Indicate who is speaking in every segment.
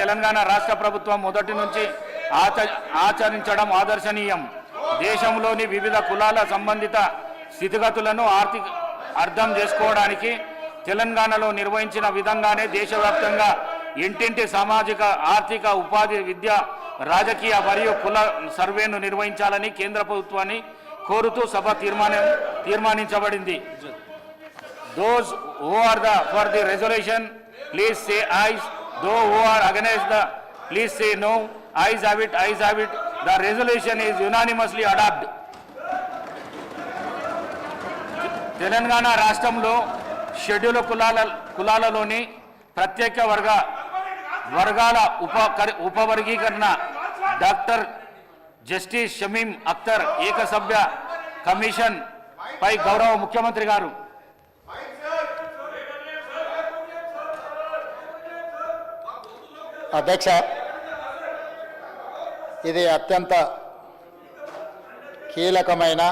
Speaker 1: తెలంగాణ రాష్ట్ర ప్రభుత్వం మొదటి నుంచి ఆచరించడం ఆదర్శనీయం. దేశంలోని వివిధ కులాల సంబంధిత స్థితిగతులను అర్థం చేసుకోవడానికి తెలంగాణలో నిర్వహించిన విధంగానే దేశవ్యాప్తంగా ఇంటింటి సామాజిక ఆర్థిక ఉపాధి విద్య రాజకీయ మరియు కుల సర్వేను నిర్వహించాలని కేంద్ర ప్రభుత్వాన్ని కోరుతూ సభ తీర్మానించబడింది. Those who are for the resolution, please say ayes. Those who are against please say no. Ayes have it. Ayes have it. The resolution is unanimously adopted. Telangana రాష్ట్రంలో షెడ్యూల్ కులాలలోని ప్రత్యేక వర్గాల ఉపవర్గీకరణ డాక్టర్ జస్టిస్ షమీం అఖ్తర్ ఏకసభ్య కమిషన్ పై గౌరవ ముఖ్యమంత్రి గారు
Speaker 2: అధ్యక్ష, ఇది అత్యంత కీలకమైన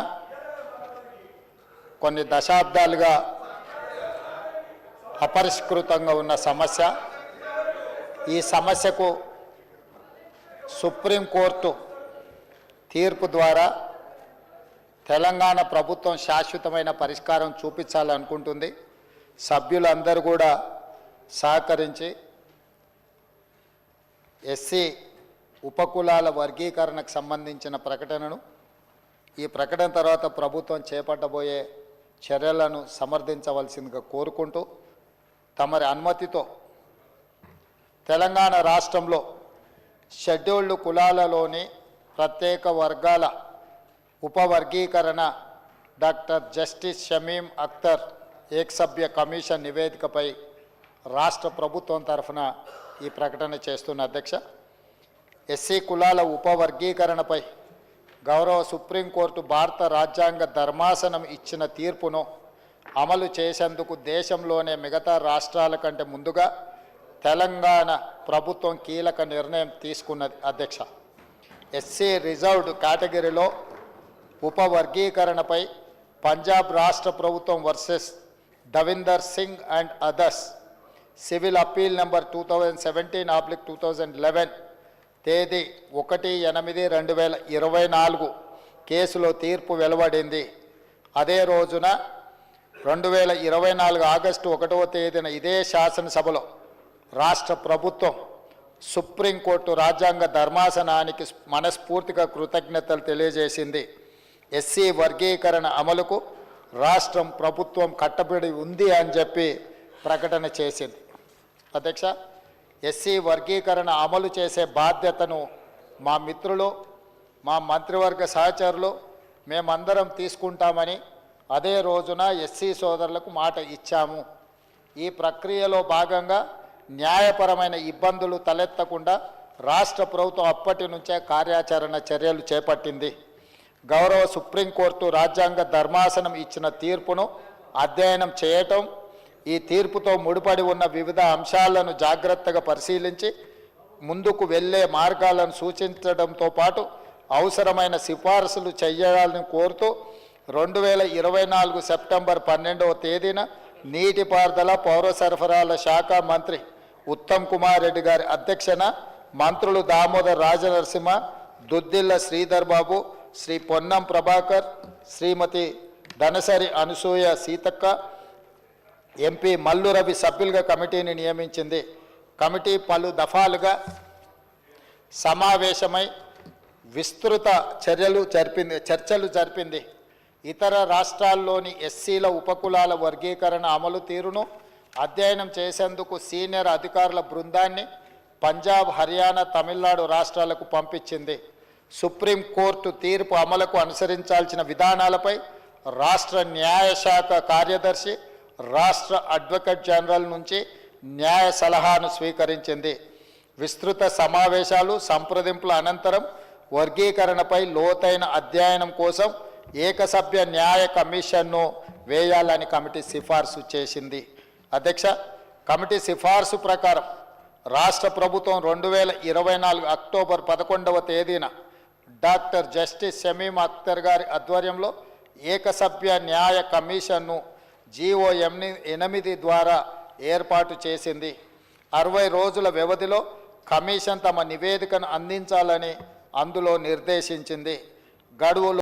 Speaker 2: కొన్ని దశాబ్దాలుగా అపరిష్కృతంగా ఉన్న సమస్య. ఈ సమస్యకు సుప్రీంకోర్టు తీర్పు ద్వారా తెలంగాణ ప్రభుత్వం శాశ్వతమైన పరిష్కారం చూపించాలనుకుంటుంది. సభ్యులందరూ కూడా సహకరించి ఎస్సీ ఉపకులాల వర్గీకరణకు సంబంధించిన ప్రకటనను, ఈ ప్రకటన తర్వాత ప్రభుత్వం చేపట్టబోయే చర్యలను సమర్థించవలసిందిగా కోరుకుంటూ, తమరి అనుమతితో తెలంగాణ రాష్ట్రంలో షెడ్యూల్డ్ కులాలలోని ప్రత్యేక వర్గాల ఉపవర్గీకరణ డాక్టర్ జస్టిస్ షమీం అఖ్తర్ ఏకసభ్య కమిషన్ నివేదికపై రాష్ట్ర ప్రభుత్వం తరఫున ఈ ప్రకటన చేస్తున్న అధ్యక్ష. ఎస్సీ కులాల ఉపవర్గీకరణపై గౌరవ సుప్రీంకోర్టు భారత రాజ్యాంగ ధర్మాసనం ఇచ్చిన తీర్పును అమలు చేసేందుకు దేశంలోనే మిగతా రాష్ట్రాల కంటే ముందుగా తెలంగాణ ప్రభుత్వం కీలక నిర్ణయం తీసుకున్నది అధ్యక్ష. ఎస్సీ రిజర్వ్డ్ కేటగిరీలో ఉపవర్గీకరణపై పంజాబ్ రాష్ట్ర ప్రభుత్వం versus Davinder Singh and others civil appeal number 2017/2011 తేదీ 1/8/2024 కేసులో తీర్పు వెలువడింది. అదే రోజున 2024 ఆగస్టు 1వ తేదీన ఇదే శాసనసభలో రాష్ట్ర ప్రభుత్వం సుప్రీంకోర్టు రాజ్యాంగ ధర్మాసనానికి మనస్ఫూర్తిగా కృతజ్ఞతలు తెలియజేసింది. ఎస్సీ వర్గీకరణ అమలుకు రాష్ట్రం ప్రభుత్వం కట్టుబడి ఉంది అని చెప్పి ప్రకటన చేసింది. అధ్యక్ష, ఎస్సీ వర్గీకరణ అమలు చేసే బాధ్యతను మా మిత్రులు, మా మంత్రివర్గ సహచరులు మేమందరం తీసుకుంటామని అదే రోజున ఎస్సీ సోదరులకు మాట ఇచ్చాము. ఈ ప్రక్రియలో భాగంగా న్యాయపరమైన ఇబ్బందులు తలెత్తకుండా రాష్ట్ర ప్రభుత్వం అప్పటి నుంచే కార్యాచరణ చర్యలు చేపట్టింది. గౌరవ సుప్రీంకోర్టు రాజ్యాంగ ధర్మాసనం ఇచ్చిన తీర్పును అధ్యయనం చేయటం, ఈ తీర్పుతో ముడిపడి ఉన్న వివిధ అంశాలను జాగ్రత్తగా పరిశీలించి ముందుకు వెళ్ళే మార్గాలను సూచించడంతో పాటు అవసరమైన సిఫారసులు చేయాలని కోరుతూ 2024 సెప్టెంబర్ 12వ తేదీన నీటిపారుదల పౌర సరఫరాల శాఖ మంత్రి ఉత్తమ్ కుమార్ రెడ్డి గారి అధ్యక్షన మంత్రులు దామోదర్ రాజనరసింహ, దుద్దిల్ల శ్రీధర్ బాబు, శ్రీ పొన్నం ప్రభాకర్, శ్రీమతి ధనసరి అనసూయ సీతక్క, ఎంపీ మల్లు రవి సభ్యులుగా కమిటీని నియమించింది. కమిటీ పలు దఫాలుగా సమావేశమై విస్తృత చర్చలు జరిపింది. ఇతర రాష్ట్రాల్లోని ఎస్సీల ఉపకులాల వర్గీకరణ అమలు తీరును అధ్యయనం చేసేందుకు సీనియర్ అధికారుల బృందాన్ని పంజాబ్, హర్యానా, తమిళనాడు రాష్ట్రాలకు పంపించింది. సుప్రీంకోర్టు తీర్పు అమలుకు అనుసరించాల్సిన విధానాలపై రాష్ట్ర న్యాయశాఖ కార్యదర్శి, రాష్ట్ర అడ్వకేట్ జనరల్ నుంచి న్యాయ సలహాను స్వీకరించింది. విస్తృత సమావేశాలు, సంప్రదింపుల అనంతరం వర్గీకరణపై లోతైన అధ్యయనం కోసం ఏకసభ్య న్యాయ కమిషన్ను వేయాలని కమిటీ సిఫార్సు చేసింది. అధ్యక్ష, కమిటీ సిఫార్సు ప్రకారం రాష్ట్ర ప్రభుత్వం 2024 అక్టోబర్ 11వ తేదీన డాక్టర్ జస్టిస్ షమీం అఖ్తర్ గారి ఆధ్వర్యంలో ఏకసభ్య న్యాయ కమిషన్ను GO 8 ద్వారా ఏర్పాటు చేసింది. 60 రోజుల వ్యవధిలో కమిషన్ తమ నివేదికను అందించాలని అందులో నిర్దేశించింది. గడువులో